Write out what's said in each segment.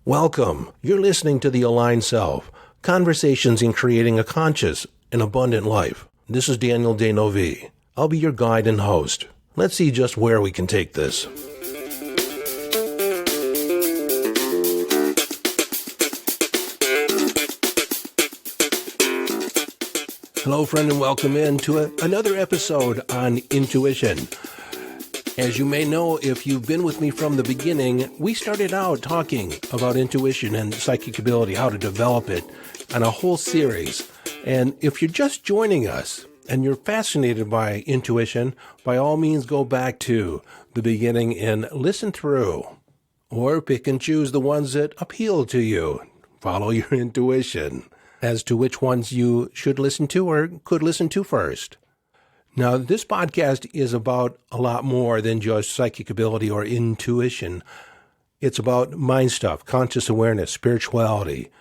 Welcome. You're listening to The Aligned Self, Conversations in Creating a Conscious and Abundant Life. This is Daniel Denovi. I'll be your guide and host. Let's see just where we can take this. Hello, friend, and welcome to another episode on intuition. As you may know, if you've been with me from the beginning, we started out talking about intuition and psychic ability, how to develop it, on a whole series. And if you're just joining us and you're fascinated by intuition, by all means go back to the beginning and listen through, or pick and choose the ones that appeal to you. Follow your intuition as to which ones you should listen to or could listen to first. Now, this podcast is about a lot more than just psychic ability or intuition. It's about mind stuff, conscious awareness, spirituality,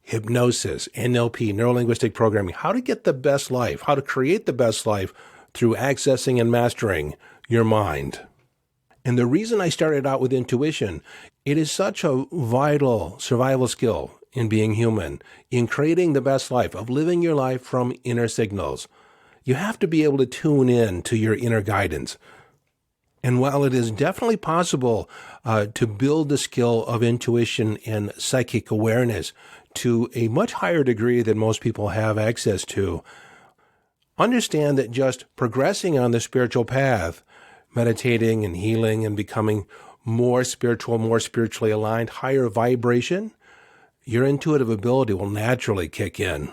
hypnosis, NLP, neuro-linguistic programming, how to get the best life, how to create the best life through accessing and mastering your mind. And the reason I started out with intuition, it is such a vital survival skill in being human, in creating the best life, of living your life from inner signals. You have to be able to tune in to your inner guidance. And while it is definitely possible to build the skill of intuition and psychic awareness to a much higher degree than most people have access to, understand that just progressing on the spiritual path, meditating and healing and becoming more spiritual, more spiritually aligned, higher vibration, your intuitive ability will naturally kick in.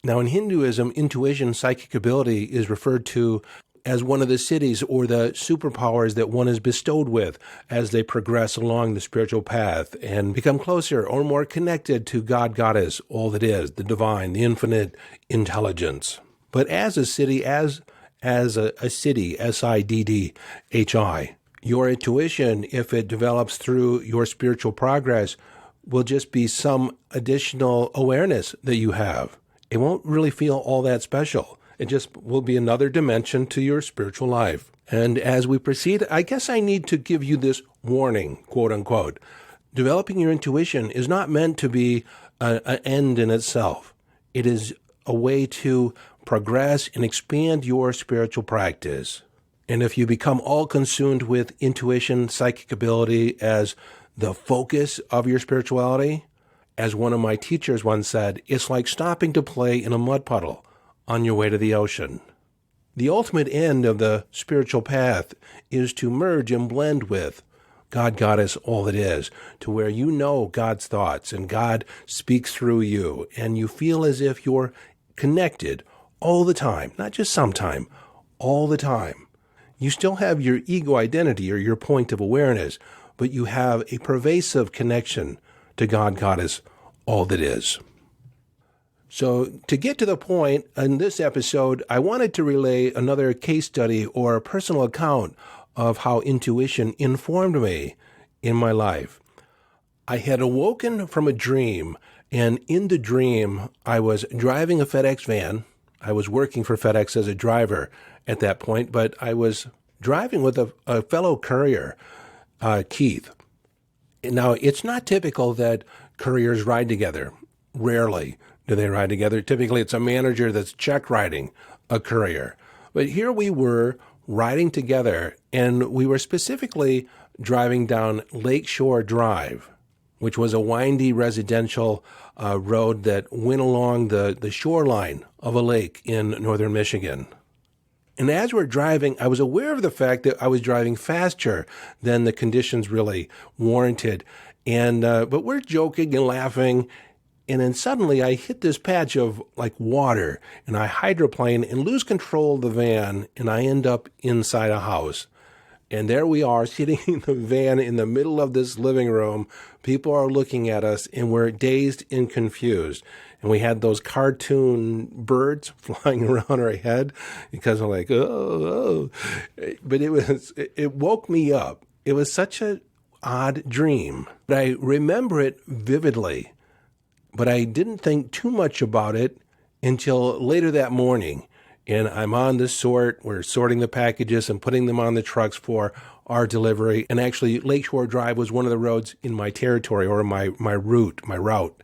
Now, in Hinduism, intuition, psychic ability is referred to as one of the siddhis or the superpowers that one is bestowed with as they progress along the spiritual path and become closer or more connected to God, Goddess, all that is, the divine, the infinite intelligence. But as a siddhi, as a siddhi, S-I-D-D-H-I, your intuition, if it develops through your spiritual progress, will just be some additional awareness that you have. It won't really feel all that special. It just will be another dimension to your spiritual life. And as we proceed, I guess I need to give you this warning, quote unquote. Developing your intuition is not meant to be an end in itself. It is a way to progress and expand your spiritual practice. And if you become all consumed with intuition, psychic ability as the focus of your spirituality, as one of my teachers once said, it's like stopping to play in a mud puddle on your way to the ocean. The ultimate end of the spiritual path is to merge and blend with God, Goddess, all that is, to where you know God's thoughts and God speaks through you, and you feel as if you're connected all the time, not just sometime, all the time. You still have your ego identity or your point of awareness, but you have a pervasive connection to God, Goddess, all that is. So to get to the point, in this episode, I wanted to relay another case study or a personal account of how intuition informed me in my life. I had awoken from a dream, and in the dream, I was driving a FedEx van. I was working for FedEx as a driver at that point, but I was driving with a fellow courier, Keith. Now, it's not typical that couriers ride together. Rarely do they ride together. Typically, it's a manager that's check riding a courier. But here we were riding together, and we were specifically driving down Lakeshore Drive, which was a windy residential road that went along the shoreline of a lake in northern Michigan. And as we're driving, I was aware of the fact that I was driving faster than the conditions really warranted. And but we're joking and laughing. And then suddenly I hit this patch of like water, and I hydroplane and lose control of the van, and I end up inside a house. And there we are sitting in the van in the middle of this living room. People are looking at us, and we're dazed and confused. And we had those cartoon birds flying around our head because I'm like, oh. But it woke me up. It was such an odd dream. But I remember it vividly, but I didn't think too much about it until later that morning. And I'm on the sort, we're sorting the packages and putting them on the trucks for our delivery. And actually, Lakeshore Drive was one of the roads in my territory, or my route.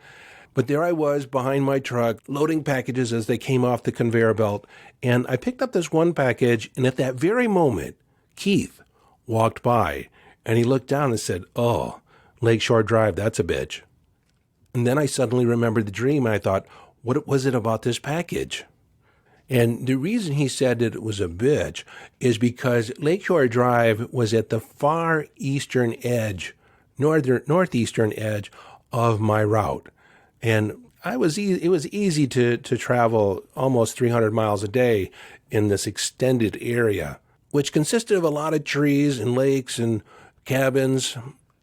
But there I was behind my truck, loading packages as they came off the conveyor belt. And I picked up this one package, and at that very moment, Keith walked by, and he looked down and said, "Oh, Lakeshore Drive, that's a bitch." And then I suddenly remembered the dream, and I thought, what was it about this package? And the reason he said that it was a bitch is because Lakeshore Drive was at the far eastern edge, northeastern edge of my route. And it was easy to travel almost 300 miles a day in this extended area, which consisted of a lot of trees and lakes and cabins.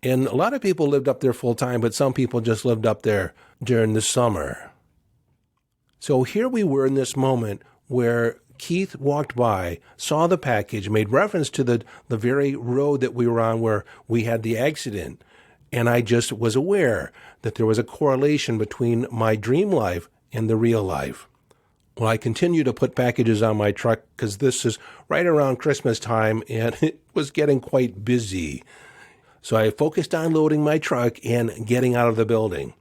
And a lot of people lived up there full time, but some people just lived up there during the summer. So here we were in this moment where Keith walked by, saw the package, made reference to the very road that we were on where we had the accident. And I just was aware that there was a correlation between my dream life and the real life. Well, I continue to put packages on my truck because this is right around Christmas time and it was getting quite busy. So I focused on loading my truck and getting out of the building.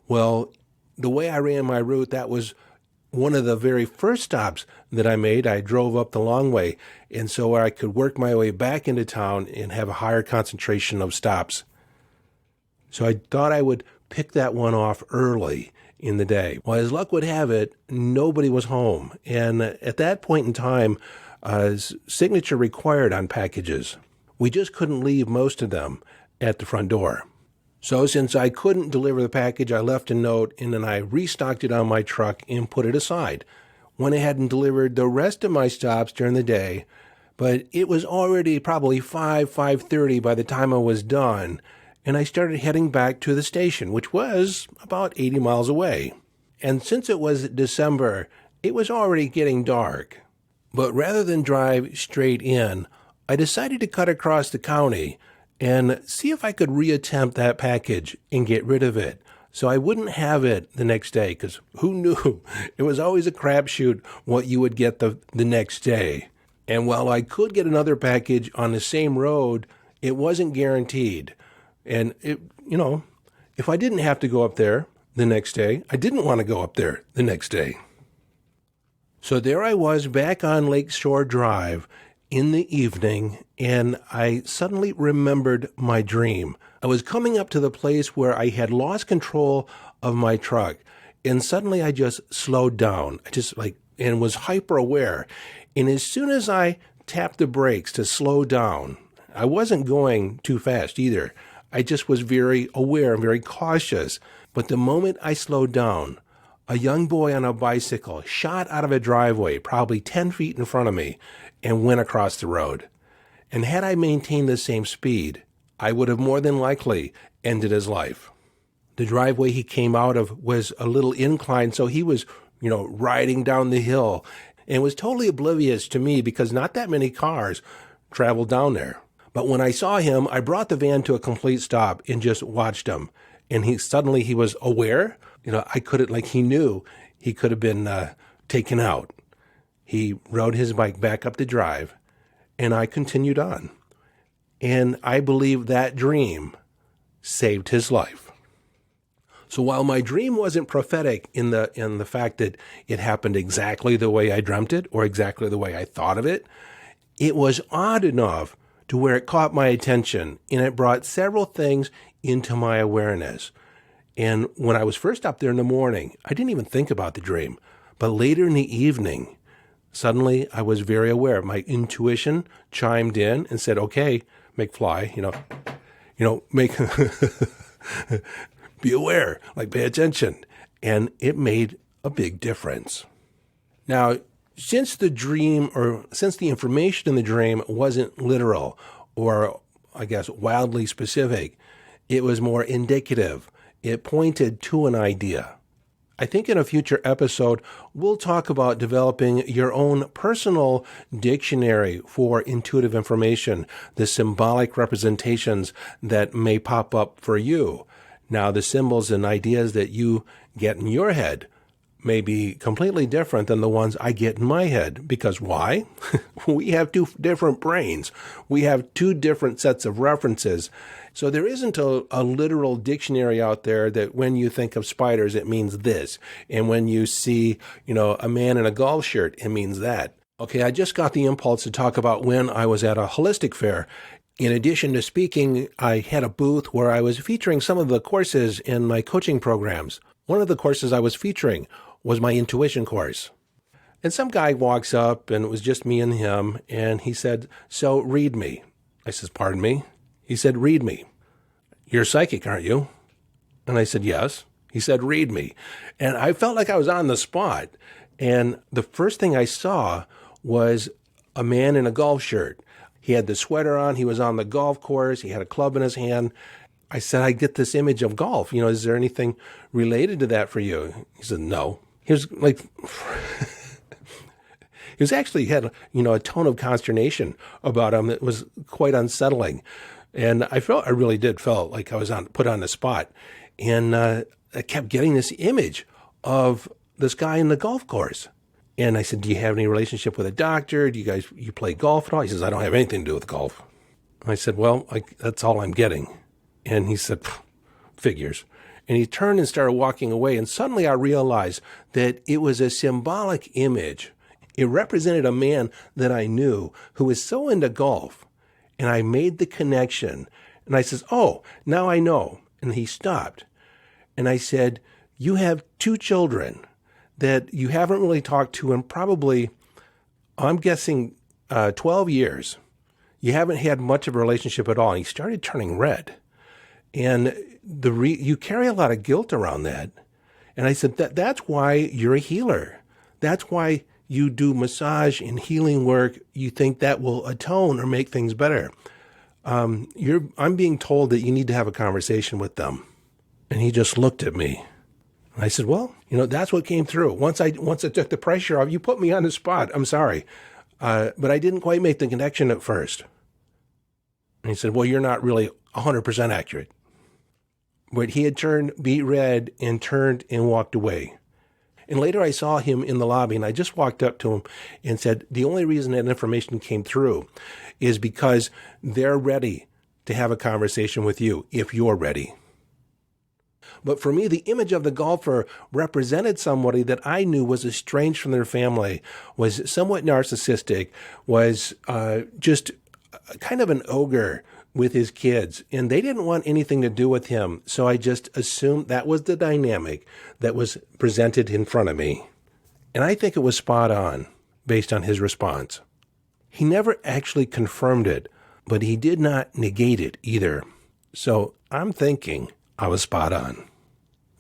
Well, the way I ran my route, that was one of the very first stops that I made. I drove up the long way, and so I could work my way back into town and have a higher concentration of stops. So I thought I would pick that one off early in the day. Well, as luck would have it, nobody was home. And at that point in time, signature required on packages. We just couldn't leave most of them at the front door. So since I couldn't deliver the package, I left a note and then I restocked it on my truck and put it aside. Went ahead and delivered the rest of my stops during the day, but it was already probably 5:30 by the time I was done, and I started heading back to the station, which was about 80 miles away. And since it was December, it was already getting dark. But rather than drive straight in, I decided to cut across the county and see if I could reattempt that package and get rid of it so I wouldn't have it the next day, because who knew? It was always a crapshoot what you would get the next day. And while I could get another package on the same road, it wasn't guaranteed. And, if I didn't have to go up there the next day, I didn't want to go up there the next day. So there I was back on Lakeshore Drive in the evening, and I suddenly remembered my dream. I was coming up to the place where I had lost control of my truck, and suddenly I just slowed down. And was hyper aware. And as soon as I tapped the brakes to slow down, I wasn't going too fast either. I just was very aware and very cautious. But the moment I slowed down, a young boy on a bicycle shot out of a driveway, probably 10 feet in front of me, and went across the road. And had I maintained the same speed, I would have more than likely ended his life. The driveway he came out of was a little incline, so he was, riding down the hill and was totally oblivious to me because not that many cars traveled down there. But when I saw him, I brought the van to a complete stop and just watched him. And he was aware. I couldn't, he knew he could have been taken out. He rode his bike back up the drive, and I continued on. And I believe that dream saved his life. So while my dream wasn't prophetic in the fact that it happened exactly the way I dreamt it or exactly the way I thought of it, it was odd enough to where it caught my attention, and it brought several things into my awareness. And when I was first up there in the morning, I didn't even think about the dream. But later in the evening, suddenly I was very aware. My intuition chimed in and said, "Okay, McFly, make be aware, pay attention." And it made a big difference. Now, since the information in the dream wasn't literal or, I guess, wildly specific, it was more indicative. It pointed to an idea. I think in a future episode, we'll talk about developing your own personal dictionary for intuitive information, the symbolic representations that may pop up for you. Now, the symbols and ideas that you get in your head may be completely different than the ones I get in my head. Because why? We have two different brains. We have two different sets of references. So there isn't a literal dictionary out there that when you think of spiders, it means this. And when you see, a man in a golf shirt, it means that. Okay, I just got the impulse to talk about when I was at a holistic fair. In addition to speaking, I had a booth where I was featuring some of the courses in my coaching programs. One of the courses I was featuring was my intuition course. And some guy walks up, and it was just me and him, and he said, "So read me." I says, "Pardon me?" He said, "Read me." "You're psychic, aren't you?" And I said, "Yes." He said, "Read me." And I felt like I was on the spot. And the first thing I saw was a man in a golf shirt. He had the sweater on. He was on the golf course. He had a club in his hand. I said, "I get this image of golf. Is there anything related to that for you?" He said, "No." He was like, he had, a tone of consternation about him that was quite unsettling. And I really did felt like I was put on the spot. And I kept getting this image of this guy in the golf course. And I said, "Do you have any relationship with a doctor? Do you play golf at all?" He says, "I don't have anything to do with golf." I said, "Well, that's all I'm getting." And he said, "Figures." And he turned and started walking away. And suddenly I realized that it was a symbolic image. It represented a man that I knew who was so into golf. And I made the connection. And I says, "Oh, now I know." And he stopped. And I said, "You have two children that you haven't really talked to in probably, I'm guessing, 12 years. You haven't had much of a relationship at all." And he started turning red. And you carry a lot of guilt around that. And I said, that's why you're a healer. That's why you do massage and healing work. You think that will atone or make things better. I'm being told that you need to have a conversation with them. And he just looked at me. And I said, "Well, that's what came through. Once I took the pressure off, you put me on the spot. I'm sorry. But I didn't quite make the connection at first." And he said, "Well, you're not really 100% accurate." But he had turned beet red and turned and walked away. And later I saw him in the lobby, and I just walked up to him and said, "The only reason that information came through is because they're ready to have a conversation with you if you're ready." But for me, the image of the golfer represented somebody that I knew was estranged from their family, was somewhat narcissistic, was just kind of an ogre with his kids, and they didn't want anything to do with him. So I just assumed that was the dynamic that was presented in front of me. And I think it was spot on based on his response. He never actually confirmed it, but he did not negate it either. So I'm thinking I was spot on.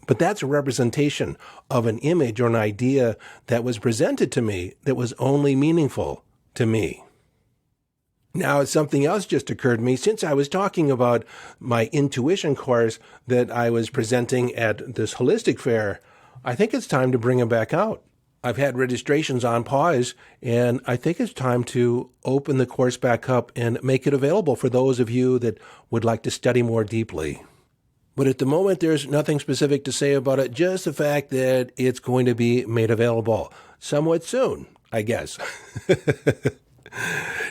But that's a representation of an image or an idea that was presented to me that was only meaningful to me. Now, something else just occurred to me. Since I was talking about my intuition course that I was presenting at this holistic fair, I think it's time to bring it back out. I've had registrations on pause, and I think it's time to open the course back up and make it available for those of you that would like to study more deeply. But at the moment, there's nothing specific to say about it, just the fact that it's going to be made available somewhat soon, I guess.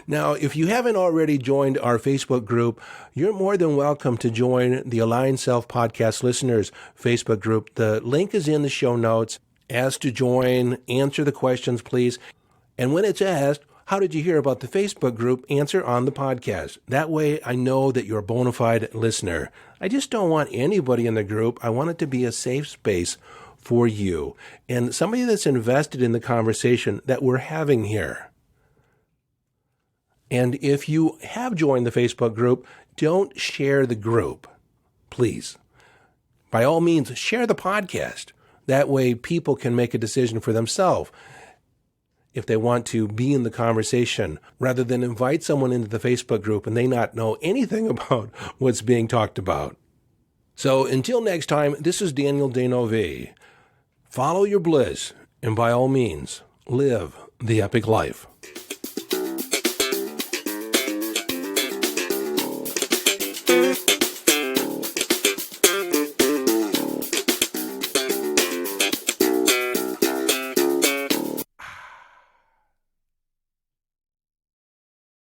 Now, if you haven't already joined our Facebook group, you're more than welcome to join the Aligned Self Podcast Listeners Facebook group. The link is in the show notes. Ask to join, answer the questions, please. And when it's asked, "How did you hear about the Facebook group?" answer on the podcast. That way I know that you're a bona fide listener. I just don't want anybody in the group. I want it to be a safe space for you and somebody that's invested in the conversation that we're having here. And if you have joined the Facebook group, don't share the group, please. By all means, share the podcast. That way people can make a decision for themselves if they want to be in the conversation, rather than invite someone into the Facebook group and they not know anything about what's being talked about. So until next time, this is Daniel Denove. Follow your bliss, and by all means, live the epic life.